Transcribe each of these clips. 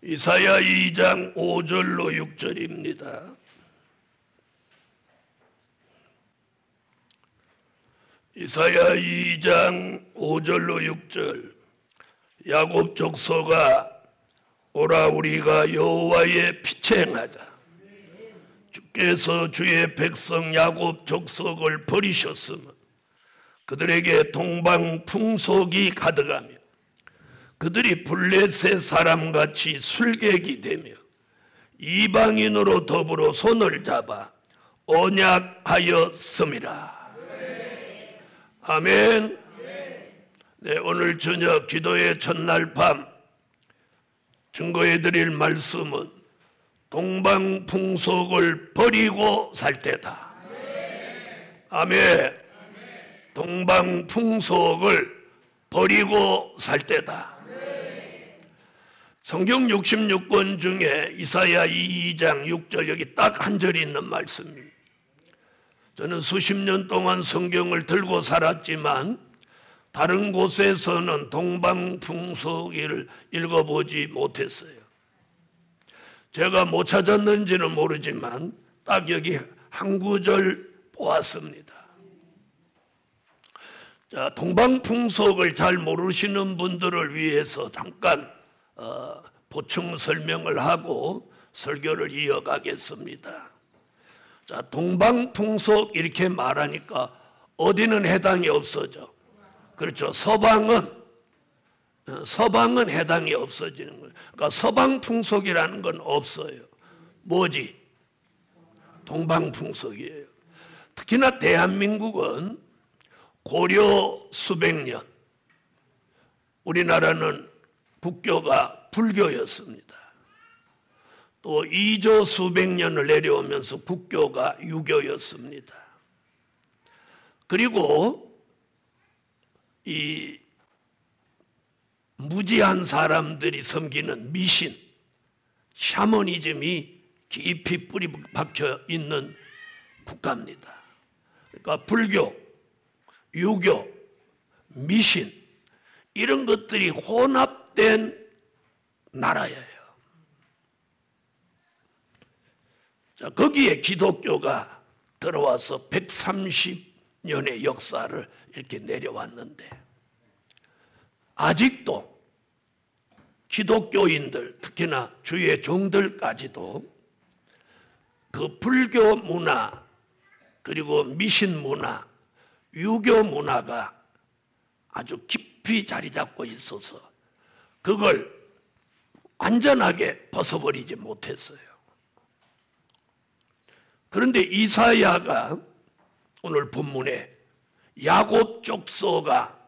이사야 2장 5절로 6절입니다. 이사야 2장 5절로 6절. 야곱 족속아, 오라 우리가 여호와의 빛에 행하자. 주께서 주의 백성 야곱 족속을 버리셨으면 그들에게 동방풍속이 가득하며 그들이 블레셋 사람같이 술객이 되며 이방인으로 더불어 손을 잡아 언약하였음이라. 아멘. 네, 오늘 저녁 기도의 첫날 밤 증거해 드릴 말씀은 동방풍속을 버리고 살 때다. 아멘. 동방풍속을 버리고 살 때다. 성경 66권 중에 이사야 2장 6절 여기 딱 한 절이 있는 말씀입니다. 저는 수십 년 동안 성경을 들고 살았지만 다른 곳에서는 동방풍속을 읽어보지 못했어요. 제가 못 찾았는지는 모르지만 딱 여기 한 구절 보았습니다. 자, 동방풍속을 잘 모르시는 분들을 위해서 잠깐 보충 설명을 하고 설교를 이어가겠습니다. 자, 동방풍속 이렇게 말하니까 어디는 해당이 없어져. 그렇죠. 서방은 해당이 없어지는 거예요. 그러니까 서방풍속이라는 건 없어요. 뭐지? 동방풍속이에요. 특히나 대한민국은 고려 수백 년, 우리나라는 국교가 불교였습니다. 또 이조 수백 년을 내려오면서 국교가 유교였습니다. 그리고 이 무지한 사람들이 섬기는 미신, 샤머니즘이 깊이 뿌리 박혀 있는 국가입니다. 그러니까 불교, 유교, 미신 이런 것들이 혼합된 나라예요. 자, 거기에 기독교가 들어와서 130년의 역사를 이렇게 내려왔는데 아직도 기독교인들, 특히나 주의 종들까지도 그 불교 문화, 그리고 미신 문화, 유교 문화가 아주 깊이 자리 잡고 있어서 그걸 완전하게 벗어버리지 못했어요. 그런데 이사야가 오늘 본문에 야곱 족속아,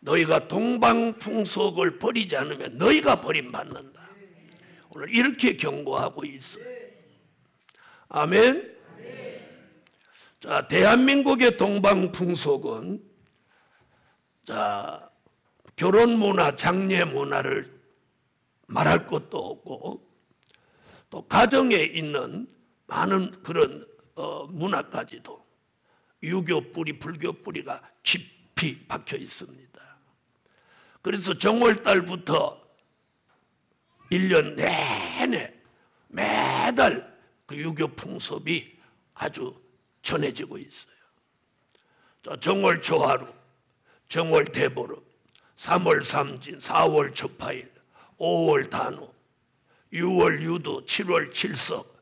너희가 동방풍속을 버리지 않으면 너희가 버림받는다. 오늘 이렇게 경고하고 있어요. 아멘. 자, 대한민국의 동방풍속은 자, 결혼 문화, 장례 문화를 말할 것도 없고 또 가정에 있는 많은 그런 문화까지도 유교 뿌리, 불교 뿌리가 깊이 박혀 있습니다. 그래서 정월달부터 1년 내내 매달 그 유교 풍습이 아주 전해지고 있어요. 자, 정월 초하루, 정월 대보름, 3월 삼진, 4월 초파일, 5월 단오, 6월 유도, 7월 칠석,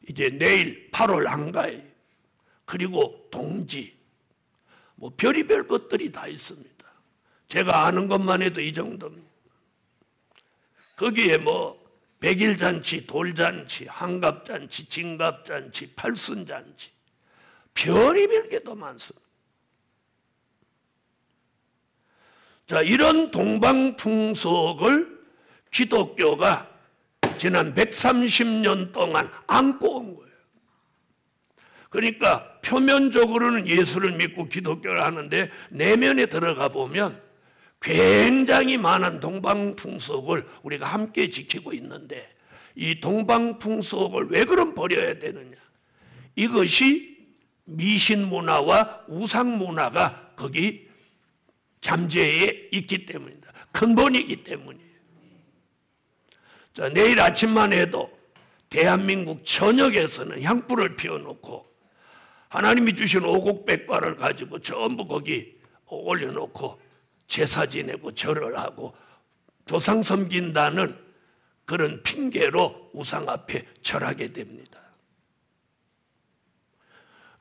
이제 내일 8월 한가위, 그리고 동지, 뭐 별의별 것들이 다 있습니다. 제가 아는 것만 해도 이 정도입니다. 거기에 뭐 백일잔치, 돌잔치, 한갑잔치, 진갑잔치, 팔순잔치, 별의별 게 더 많습니다. 자, 이런 동방풍속을 기독교가 지난 130년 동안 안고 온 거예요. 그러니까 표면적으로는 예수를 믿고 기독교를 하는데 내면에 들어가 보면 굉장히 많은 동방풍속을 우리가 함께 지키고 있는데 이 동방풍속을 왜 그럼 버려야 되느냐? 이것이 미신 문화와 우상 문화가 거기 잠재해 있기 때문입니다. 근본이기 때문이에요. 자, 내일 아침만 해도 대한민국 전역에서는 향불을 피워놓고 하나님이 주신 오곡백과를 가지고 전부 거기 올려놓고 제사 지내고 절을 하고 조상 섬긴다는 그런 핑계로 우상 앞에 절하게 됩니다.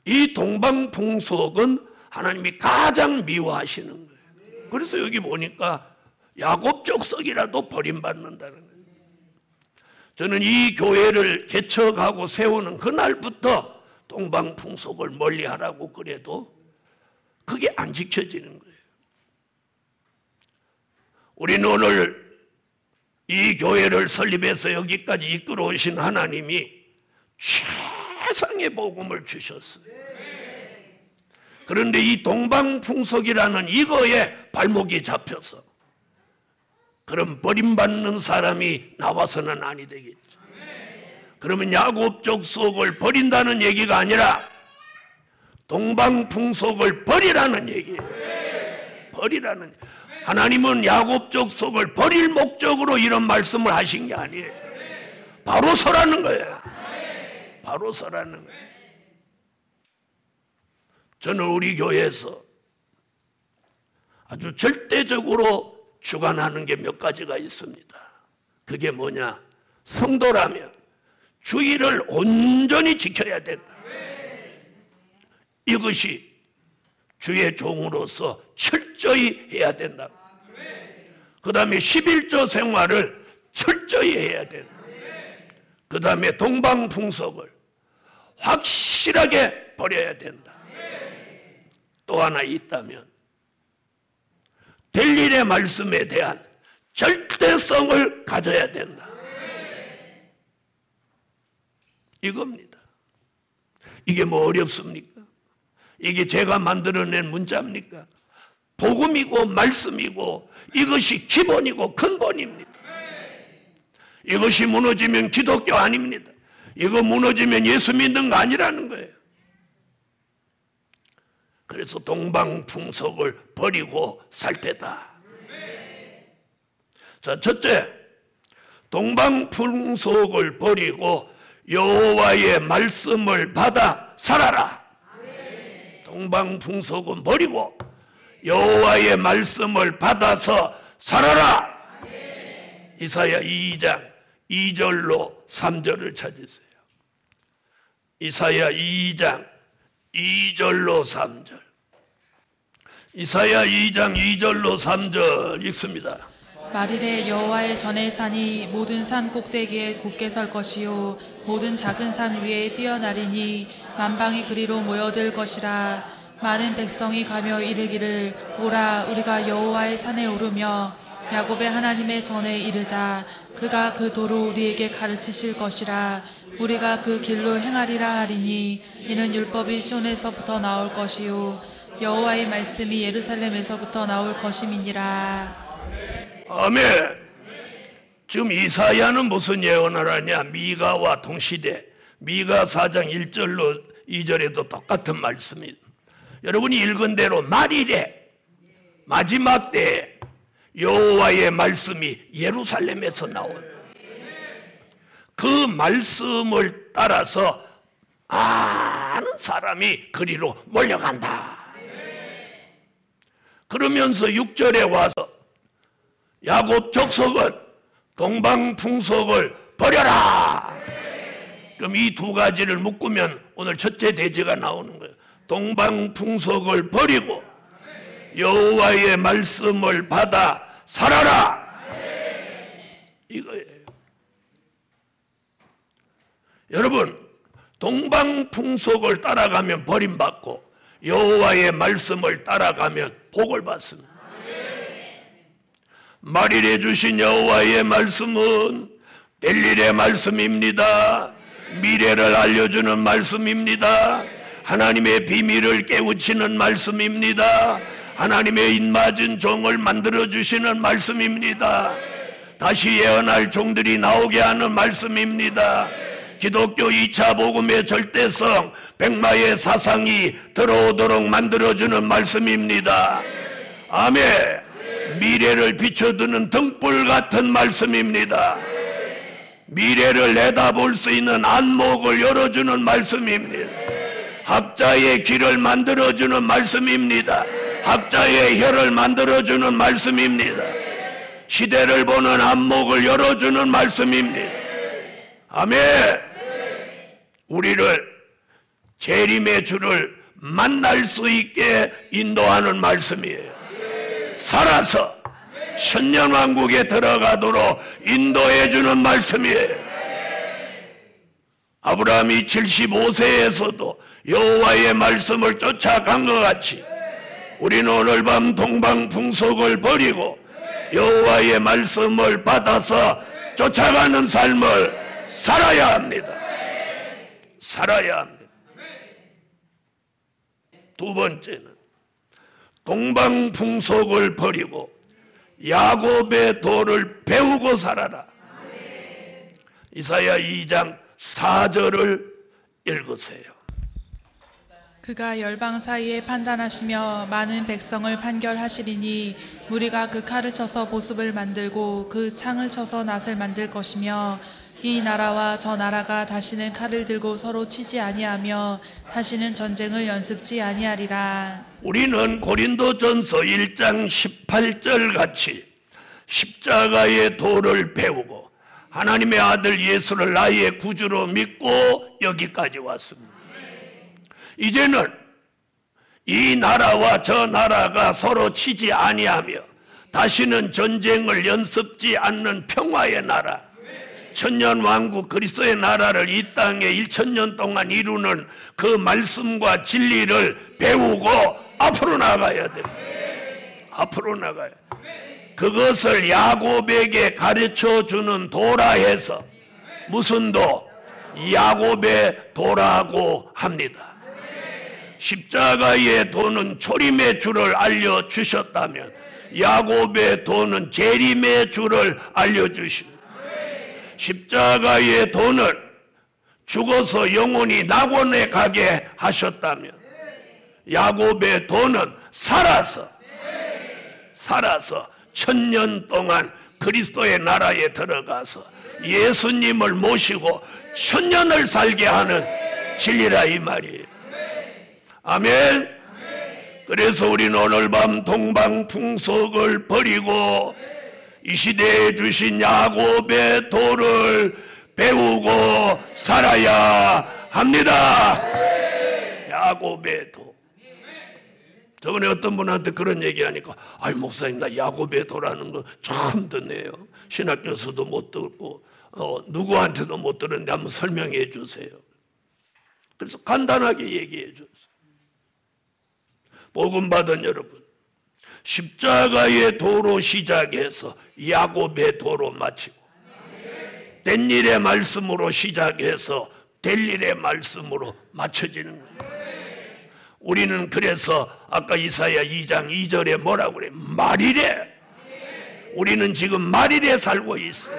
이 동방풍속은 하나님이 가장 미워하시는 거예요. 그래서 여기 보니까 야곱 족속이라도 버림받는다는 거예요. 저는 이 교회를 개척하고 세우는 그날부터 동방풍속을 멀리하라고 그래도 그게 안 지켜지는 거예요. 우리는 오늘 이 교회를 설립해서 여기까지 이끌어 오신 하나님이 최상의 복음을 주셨어요. 그런데 이 동방풍속이라는 이거에 발목이 잡혀서 그럼 버림받는 사람이 나와서는 아니 되겠죠. 그러면 야곱 족속을 버린다는 얘기가 아니라 동방풍속을 버리라는 얘기예요. 버리라는. 하나님은 야곱 족속을 버릴 목적으로 이런 말씀을 하신 게 아니에요. 바로 서라는 거예요. 바로 서라는 거예요. 저는 우리 교회에서 아주 절대적으로 주관하는 게 몇 가지가 있습니다. 그게 뭐냐? 성도라면 주의를 온전히 지켜야 된다. 이것이 주의 종으로서 철저히 해야 된다. 그 다음에 11조 생활을 철저히 해야 된다. 그 다음에 동방풍속을 확실하게 버려야 된다. 또 하나 있다면 될 일의 말씀에 대한 절대성을 가져야 된다. 이겁니다. 이게 뭐 어렵습니까? 이게 제가 만들어낸 문자입니까? 복음이고 말씀이고 이것이 기본이고 근본입니다. 이것이 무너지면 기독교 아닙니다. 이거 무너지면 예수 믿는 거 아니라는 거예요. 그래서 동방풍속을 버리고 살 때다. 자, 첫째, 동방풍속을 버리고 여호와의 말씀을 받아 살아라. 동방풍속은 버리고 여호와의 말씀을 받아서 살아라. 이사야 2장 2절로 3절을 찾으세요. 이사야 2장 2절로 3절. 이사야 2장 2절로 3절 읽습니다. 말일에 여호와의 전의 산이 모든 산 꼭대기에 굳게 설 것이요 모든 작은 산 위에 뛰어나리니 만방이 그리로 모여들 것이라. 많은 백성이 가며 이르기를 오라 우리가 여호와의 산에 오르며 야곱의 하나님의 전에 이르자. 그가 그 도로 우리에게 가르치실 것이라. 우리가 그 길로 행하리라 하리니 이는 율법이 시온에서부터 나올 것이요 여호와의 말씀이 예루살렘에서부터 나올 것임이니라. 아멘. 지금 이사야는 무슨 예언을 하냐? 미가와 동시대. 미가 4장 1절로 2절에도 똑같은 말씀입니다. 여러분이 읽은 대로 말일에 마지막 때에 여호와의 말씀이 예루살렘에서 나온 그 말씀을 따라서 많은 사람이 그리로 몰려간다. 그러면서 6절에 와서 야곱 족속은 동방풍속을 버려라. 그럼 이 두 가지를 묶으면 오늘 첫째 대제가 나오는 거예요. 동방풍속을 버리고 여호와의 말씀을 받아 살아라. 이거예요. 여러분, 동방풍속을 따라가면 버림받고 여호와의 말씀을 따라가면 복을 받습니다. 말일에 주신 여호와의 말씀은 될 일의 말씀입니다. 미래를 알려주는 말씀입니다. 하나님의 비밀을 깨우치는 말씀입니다. 하나님의 입맞은 종을 만들어주시는 말씀입니다. 다시 예언할 종들이 나오게 하는 말씀입니다. 기독교 2차 복음의 절대성, 백마의 사상이 들어오도록 만들어주는 말씀입니다. 아멘. 미래를 비춰두는 등불 같은 말씀입니다. 미래를 내다볼 수 있는 안목을 열어주는 말씀입니다. 학자의 귀를 만들어주는 말씀입니다. 학자의 혀를 만들어주는 말씀입니다. 시대를 보는 안목을 열어주는 말씀입니다. 아멘. 우리를 재림의 주를 만날 수 있게 인도하는 말씀이에요. 살아서 천년왕국에 들어가도록 인도해주는 말씀이에요. 아브라함이 75세에서도 여호와의 말씀을 쫓아간 것 같이 우리는 오늘 밤 동방풍속을 버리고 여호와의 말씀을 받아서 쫓아가는 삶을 살아야 합니다. 살아야 합니다. 두 번째는 동방풍속을 버리고 야곱의 도를 배우고 살아라. 이사야 2장 4절을 읽으세요. 그가 열방 사이에 판단하시며 많은 백성을 판결하시리니 무리가 그 칼을 쳐서 보습을 만들고 그 창을 쳐서 낫을 만들 것이며 이 나라와 저 나라가 다시는 칼을 들고 서로 치지 아니하며 다시는 전쟁을 연습지 아니하리라. 우리는 고린도전서 1장 18절 같이 십자가의 도를 배우고 하나님의 아들 예수를 나의 구주로 믿고 여기까지 왔습니다. 이제는 이 나라와 저 나라가 서로 치지 아니하며 다시는 전쟁을 연습지 않는 평화의 나라, 천년왕국 그리스도의 나라를 이 땅에 1000년 동안 이루는 그 말씀과 진리를 배우고 앞으로 나가야 됩니다. 앞으로 나가야 됩니다. 그것을 야곱에게 가르쳐주는 도라 해서 무슨 도? 야곱의 도라고 합니다. 십자가의 도는 초림의 주를 알려주셨다면 야곱의 도는 재림의 주를 알려주십니다. 십자가의 도는 죽어서 영혼이 낙원에 가게 하셨다면 야곱의 도는 살아서 1000년 동안 그리스도의 나라에 들어가서 예수님을 모시고 1000년을 살게 하는 진리라 이 말이에요. 아멘. 그래서 우리는 오늘 밤 동방풍속을 버리고 이 시대에 주신 야곱의 도를 배우고 살아야 합니다. 야곱의 도. 저번에 어떤 분한테 그런 얘기하니까 아이 목사님 나 야곱의 도라는 거 처음 듣네요. 신학교에서도 못 듣고 누구한테도 못 들었는데 한번 설명해 주세요. 그래서 간단하게 얘기해 줬어요. 복음 받은 여러분, 십자가의 도로 시작해서 야곱의 도로 마치고 된 일의 말씀으로 시작해서 될 일의 말씀으로 맞춰지는 거예요. 우리는 그래서 아까 이사야 2장 2절에 뭐라고 그래? 말이래. 우리는 지금 말이래 살고 있어요.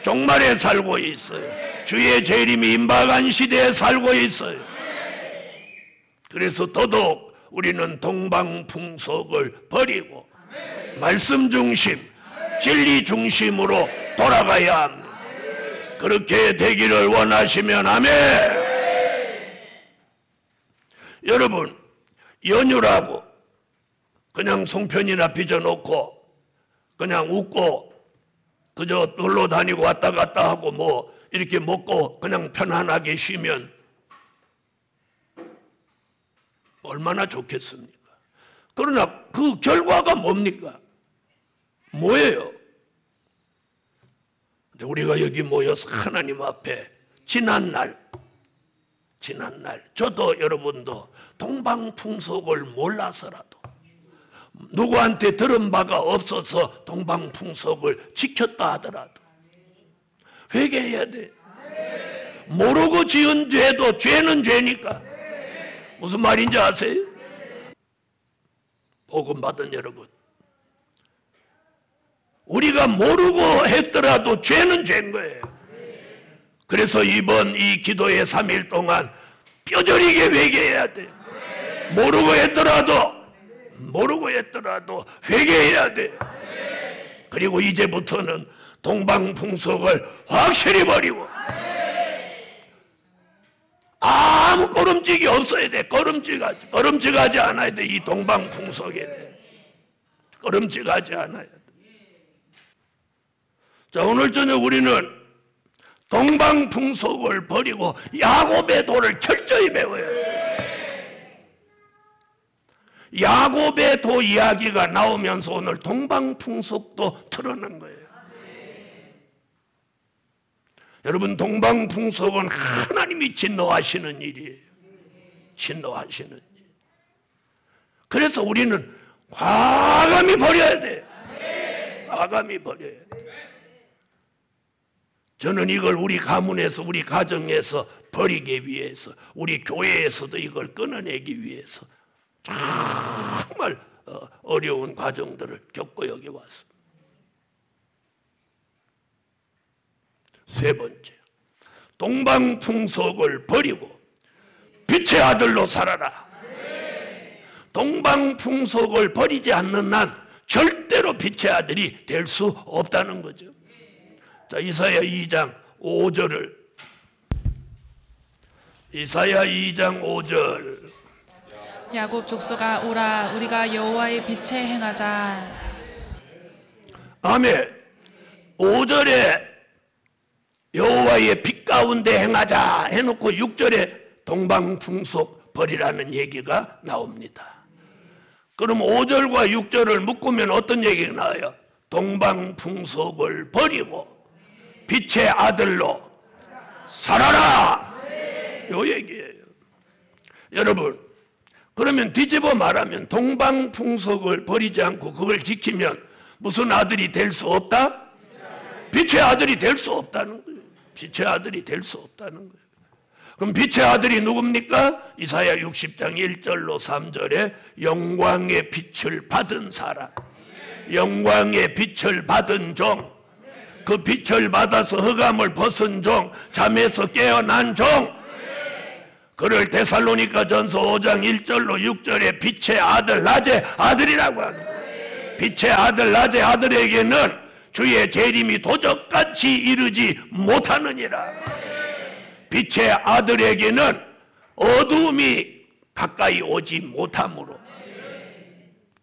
종말에 살고 있어요. 주의 재림이 임박한 시대에 살고 있어요. 그래서 더더욱 우리는 동방풍속을 버리고 말씀 중심, 진리 중심으로 돌아가야 합니다. 그렇게 되기를 원하시면 아멘. 여러분, 연휴라고 그냥 송편이나 빚어놓고 그냥 웃고 그저 놀러 다니고 왔다 갔다 하고 뭐 이렇게 먹고 그냥 편안하게 쉬면 얼마나 좋겠습니까? 그러나 그 결과가 뭡니까? 뭐예요? 근데 우리가 여기 모여서 하나님 앞에 지난날 저도 여러분도 동방풍속을 몰라서라도 누구한테 들은 바가 없어서 동방풍속을 지켰다 하더라도 회개해야 돼. 모르고 지은 죄도 죄는 죄니까. 무슨 말인지 아세요? 복음 받은 여러분, 우리가 모르고 했더라도 죄는 죄인 거예요. 그래서 이번 이 기도의 3일 동안 뼈저리게 회개해야 돼. 모르고 했더라도 회개해야 돼. 그리고 이제부터는 동방풍속을 확실히 버리고 아무 꺼름직이 없어야 돼. 꺼름직하지 않아야 돼. 이 동방풍속에 꺼름직하지 않아야 돼. 자, 오늘 저녁 우리는 동방풍속을 버리고 야곱의 도를 철저히 배워야 돼. 야곱의 도 이야기가 나오면서 오늘 동방풍속도 틀어낸 거예요. 여러분, 동방풍속은 하나님이 진노하시는 일이에요. 진노하시는 일. 그래서 우리는 과감히 버려야 돼요. 과감히 버려야 돼요. 저는 이걸 우리 가문에서, 우리 가정에서 버리기 위해서, 우리 교회에서도 이걸 끊어내기 위해서 정말 어려운 과정들을 겪고 여기 왔습니다. 세 번째, 동방풍속을 버리고 빛의 아들로 살아라. 동방풍속을 버리지 않는 한 절대로 빛의 아들이 될 수 없다는 거죠. 자, 이사야 2장 5절을, 이사야 2장 5절. 야곱 족속아 오라, 우리가 여호와의 빛에 행하자. 아멘. 5절에 여호와의 빛 가운데 행하자 해놓고 6절에 동방풍속 버리라는 얘기가 나옵니다. 그럼 5절과 6절을 묶으면 어떤 얘기가 나와요? 동방풍속을 버리고 빛의 아들로 살아라, 요 얘기예요. 여러분, 그러면 뒤집어 말하면 동방풍속을 버리지 않고 그걸 지키면 무슨 아들이 될 수 없다? 빛의 아들이 될 수 없다는 거예요. 빛의 아들이 될 수 없다는 거예요. 그럼 빛의 아들이 누굽니까? 이사야 60장 1절로 3절에 영광의 빛을 받은 사람, 영광의 빛을 받은 종, 그 빛을 받아서 흑암을 벗은 종, 잠에서 깨어난 종, 그를 데살로니가 전서 5장 1절로 6절에 빛의 아들, 낮의 아들이라고 합니다. 빛의 아들, 낮의 아들에게는 주의 재림이 도적같이 이르지 못하느니라. 빛의 아들에게는 어두움이 가까이 오지 못하므로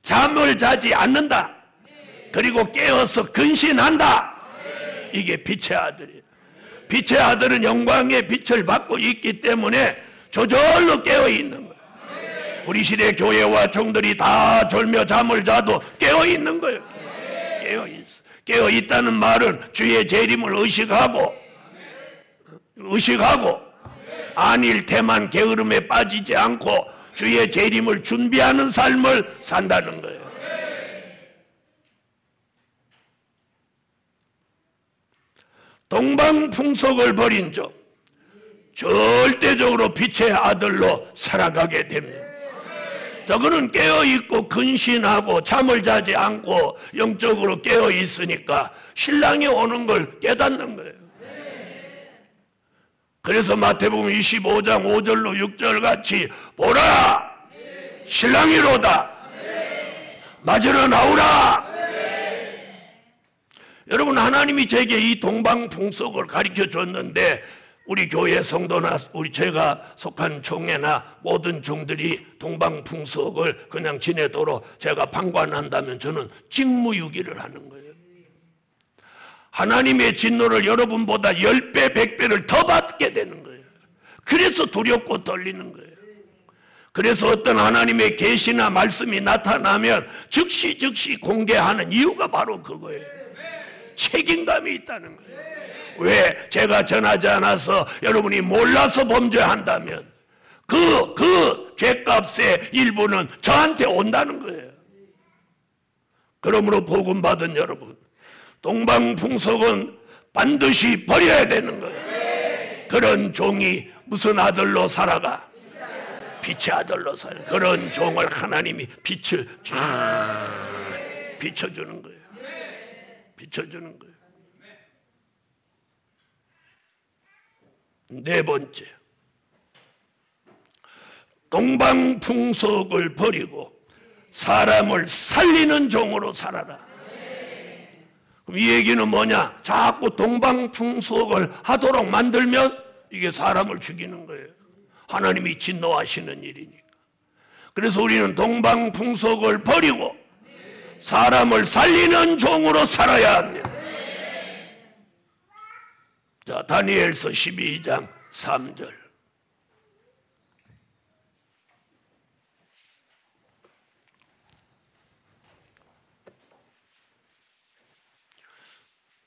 잠을 자지 않는다. 그리고 깨어서 근신한다. 이게 빛의 아들이에요. 빛의 아들은 영광의 빛을 받고 있기 때문에 저절로 깨어 있는 거예요. 우리 시대 교회와 종들이 다 졸며 잠을 자도 깨어 있는 거예요. 깨어 있어. 깨어 있다는 말은 주의 재림을 의식하고 안일 태만 게으름에 빠지지 않고 주의 재림을 준비하는 삶을 산다는 거예요. 동방풍속을 버린 종 절대적으로 빛의 아들로 살아가게 됩니다. 저거는 깨어있고 근신하고 잠을 자지 않고 영적으로 깨어있으니까 신랑이 오는 걸 깨닫는 거예요. 그래서 마태복음 25장 5절로 6절 같이 보라, 신랑이로다, 맞으러 나오라. 여러분, 하나님이 제게 이 동방풍속을 가르쳐 줬는데 우리 교회 성도나 우리 제가 속한 총회나 모든 종들이 동방풍속을 그냥 지내도록 제가 방관한다면 저는 직무유기를 하는 거예요. 하나님의 진노를 여러분보다 10배, 100배를 더 받게 되는 거예요. 그래서 두렵고 떨리는 거예요. 그래서 어떤 하나님의 계시나 말씀이 나타나면 즉시 공개하는 이유가 바로 그거예요. 책임감이 있다는 거예요. 왜? 제가 전하지 않아서 여러분이 몰라서 범죄한다면 그 죄값의 일부는 저한테 온다는 거예요. 그러므로 복음 받은 여러분, 동방풍속은 반드시 버려야 되는 거예요. 그런 종이 무슨 아들로 살아가? 빛의 아들로 살아. 그런 종을 하나님이 빛을 쫙 비춰주는 거예요. 비춰주는 거예요. 네 번째, 동방풍속을 버리고 사람을 살리는 종으로 살아라. 그럼 이 얘기는 뭐냐? 자꾸 동방풍속을 하도록 만들면 이게 사람을 죽이는 거예요. 하나님이 진노하시는 일이니까. 그래서 우리는 동방풍속을 버리고 사람을 살리는 종으로 살아야 합니다. 자, 다니엘서 12장 3절.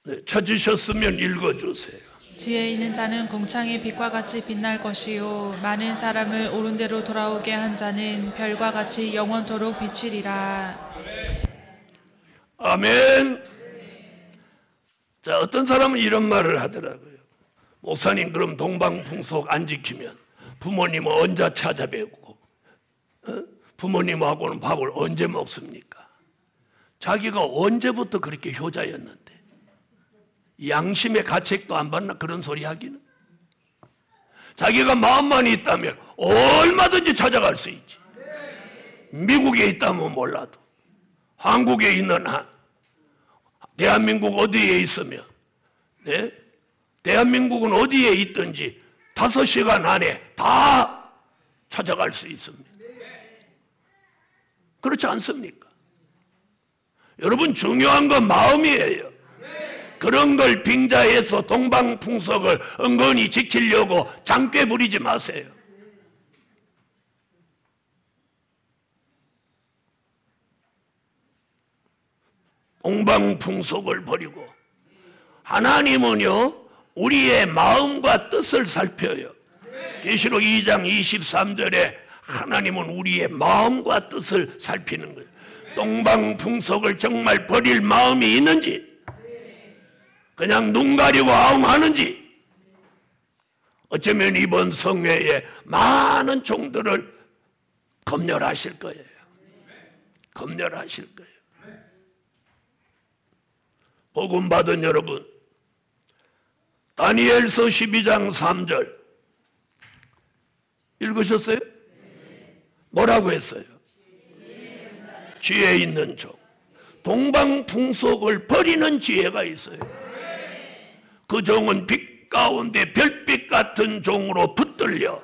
네, 찾으셨으면 읽어주세요. 지혜 있는 자는 궁창의 빛과 같이 빛날 것이요 많은 사람을 옳은 대로 돌아오게 한 자는 별과 같이 영원토록 비치리라. 아멘. 자, 어떤 사람은 이런 말을 하더라고요. 목사님, 그럼 동방풍속 안 지키면 부모님은 언제 찾아뵙고 부모님하고는 밥을 언제 먹습니까? 자기가 언제부터 그렇게 효자였는데 양심의 가책도 안 받나 그런 소리 하기는. 자기가 마음만 있다면 얼마든지 찾아갈 수 있지. 미국에 있다면 몰라도 한국에 있는 한 대한민국 어디에 있으면 네? 대한민국은 어디에 있든지 5시간 안에 다 찾아갈 수 있습니다. 그렇지 않습니까? 여러분, 중요한 건 마음이에요. 그런 걸 빙자해서 동방풍속을 은근히 지키려고 장꾀 부리지 마세요. 동방풍속을 버리고 하나님은요 우리의 마음과 뜻을 살펴요. 계시록 2장 23절에 하나님은 우리의 마음과 뜻을 살피는 거예요. 동방풍속을 정말 버릴 마음이 있는지, 그냥 눈 가리고 아웅하는지. 어쩌면 이번 성회에 많은 종들을 검열하실 거예요. 검열하실 거예요. 복음 받은 여러분, 다니엘서 12장 3절 읽으셨어요? 뭐라고 했어요? 지혜 있는 종, 동방풍속을 버리는 지혜가 있어요. 그 종은 빛 가운데 별빛 같은 종으로 붙들려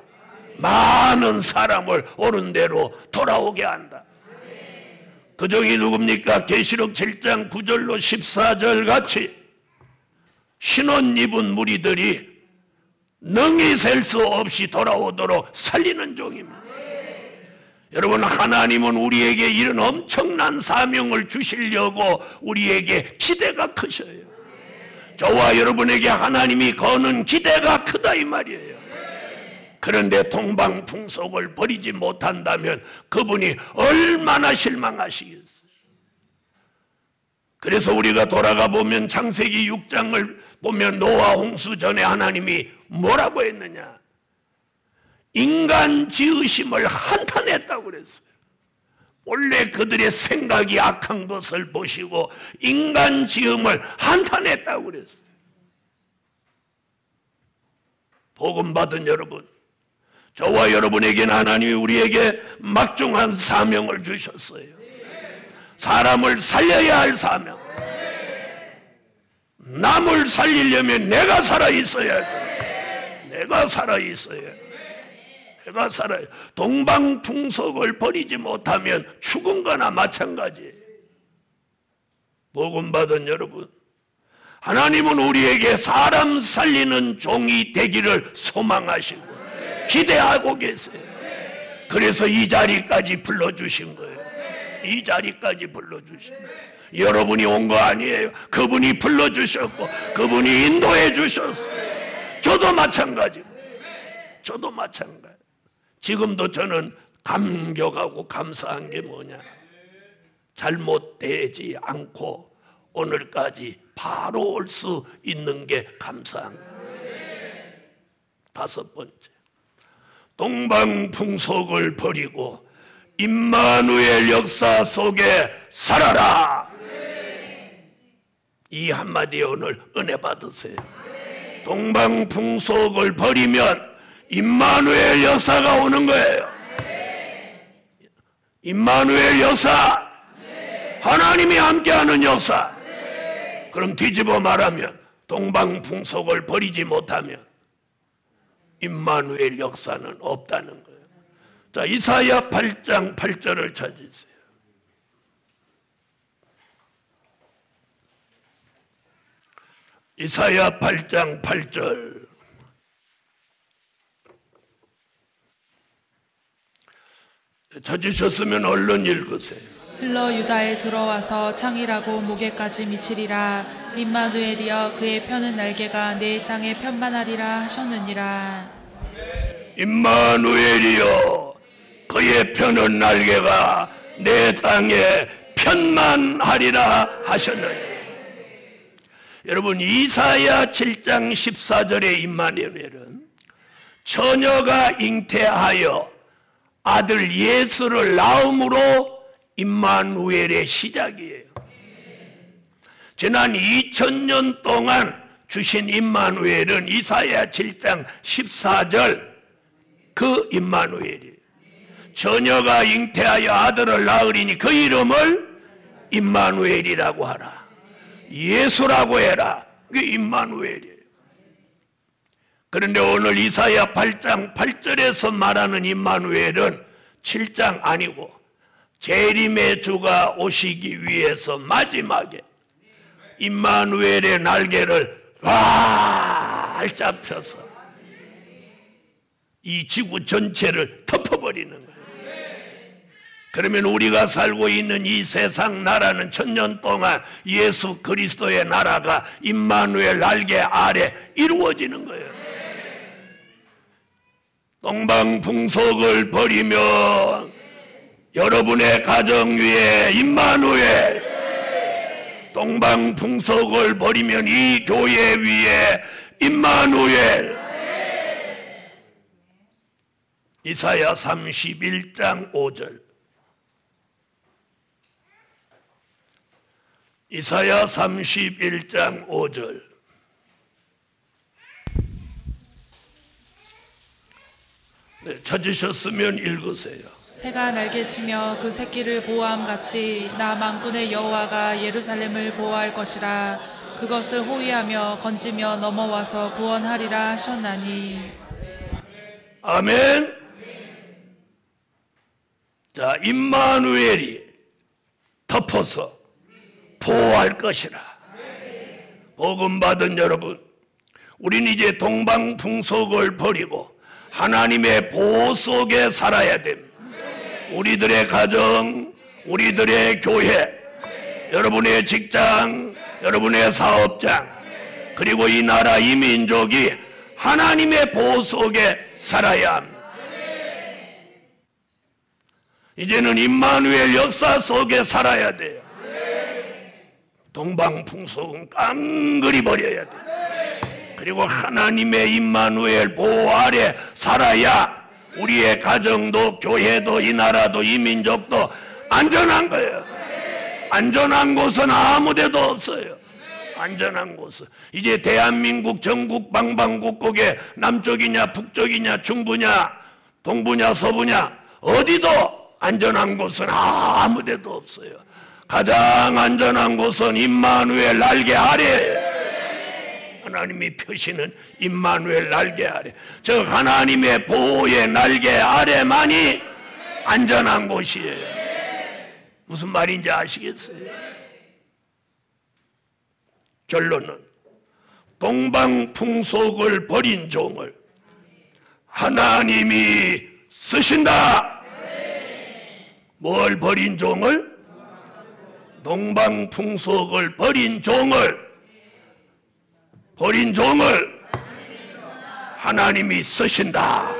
많은 사람을 옳은 대로 돌아오게 한다. 그 종이 누굽니까? 계시록 7장 9절로 14절 같이 신옷 입은 무리들이 능히 셀 수 없이 돌아오도록 살리는 종입니다. 여러분, 하나님은 우리에게 이런 엄청난 사명을 주시려고 우리에게 기대가 크셔요. 저와 여러분에게 하나님이 거는 기대가 크다 이 말이에요. 그런데 동방풍속을 버리지 못한다면 그분이 얼마나 실망하시겠어요. 그래서 우리가 돌아가 보면 창세기 6장을 보면 노아 홍수 전에 하나님이 뭐라고 했느냐? 인간 지으심을 한탄했다고 그랬어요. 원래 그들의 생각이 악한 것을 보시고 인간 지음을 한탄했다고 그랬어요. 복음 받은 여러분, 저와 여러분에게는 하나님이 우리에게 막중한 사명을 주셨어요. 사람을 살려야 할 사명. 남을 살리려면 내가 살아있어야 돼. 내가 살아있어야 돼. 내가 살아요. 동방풍속을 버리지 못하면 죽은 거나 마찬가지예요. 복음 받은 여러분, 하나님은 우리에게 사람 살리는 종이 되기를 소망하시고 기대하고 계세요. 그래서 이 자리까지 불러주신 거예요. 이 자리까지 불러주신 거예요. 여러분이 온 거 아니에요. 그분이 불러주셨고 그분이 인도해 주셨어요. 저도 마찬가지고, 저도 마찬가지. 지금도 저는 감격하고 감사한 게 뭐냐, 잘못되지 않고 오늘까지 바로 올 수 있는 게 감사한 거예요. 5번째, 동방풍속을 버리고 임마누엘 역사 속에 살아라. 이 한마디에 오늘 은혜 받으세요. 동방풍속을 버리면 임마누엘 역사가 오는 거예요. 임마누엘 역사, 하나님이 함께하는 역사. 그럼 뒤집어 말하면 동방풍속을 버리지 못하면 임마누엘 역사는 없다는 거예요. 자, 이사야 8장 8절을 찾으세요. 이사야 8장 8절. 찾으셨으면 얼른 읽으세요. 흘러 유다에 들어와서 창이라고 목에까지 미치리라. 임마누엘이여 그의 펴는 날개가 내 땅에 편만하리라 하셨느니라. 임마누엘이여 그의 펴는 날개가 내 땅에 편만하리라 하셨느니라. 여러분, 이사야 7장 14절의 임마누엘은 처녀가 잉태하여 아들 예수를 낳음으로 임마누엘의 시작이에요. 지난 2000년 동안 주신 임마누엘은 이사야 7장 14절 그 임마누엘이에요. 처녀가 잉태하여 아들을 낳으리니 그 이름을 임마누엘이라고 하라. 예수라고 해라. 그게 임마누엘이에요. 그런데 오늘 이사야 8장 8절에서 말하는 임마누엘은 7장 아니고 재림의 주가 오시기 위해서 마지막에 임마누엘의 날개를 활짝 펴서 이 지구 전체를 덮어버리는 거예요. 그러면 우리가 살고 있는 이 세상 나라는 1000년 동안 예수 그리스도의 나라가 임마누엘 날개 아래 이루어지는 거예요. 동방풍속을 버리면 여러분의 가정 위에 임마누엘, 동방풍속을 버리면 이 교회 위에 임마누엘. 이사야 31장 5절. 이사야 31장 5절. 네, 찾으셨으면 읽으세요. 새가 날개치며 그 새끼를 보호함같이 나 만군의 여호와가 예루살렘을 보호할 것이라. 그것을 호위하며 건지며 넘어와서 구원하리라 하셨나니. 아멘. 자, 임마누엘이 덮어서 보호할 것이라. 복음 받은 여러분, 우린 이제 동방풍속을 버리고 하나님의 보호 속에 살아야 됩니다. 우리들의 가정, 우리들의 교회, 여러분의 직장, 여러분의 사업장, 그리고 이 나라 이 민족이 하나님의 보호 속에 살아야 합니다. 이제는 임마누엘 역사 속에 살아야 돼요. 동방풍속은 깡그리 버려야 돼요. 그리고 하나님의 임마누엘 보호 아래 살아야 우리의 가정도 교회도 이 나라도 이 민족도 안전한 거예요. 안전한 곳은 아무 데도 없어요. 안전한 곳은 이제 대한민국 전국 방방곡곡에 남쪽이냐 북쪽이냐 중부냐 동부냐 서부냐 어디도 안전한 곳은 아무 데도 없어요. 가장 안전한 곳은 임마누엘 날개 아래, 하나님이 펴시는 임마누엘 날개 아래, 즉 하나님의 보호의 날개 아래만이 안전한 곳이에요. 무슨 말인지 아시겠어요? 결론은 동방풍속을 버린 종을 하나님이 쓰신다. 뭘 버린 종을? 동방풍속을 버린 종을 하나님이 쓰신다.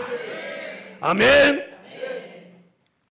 아멘.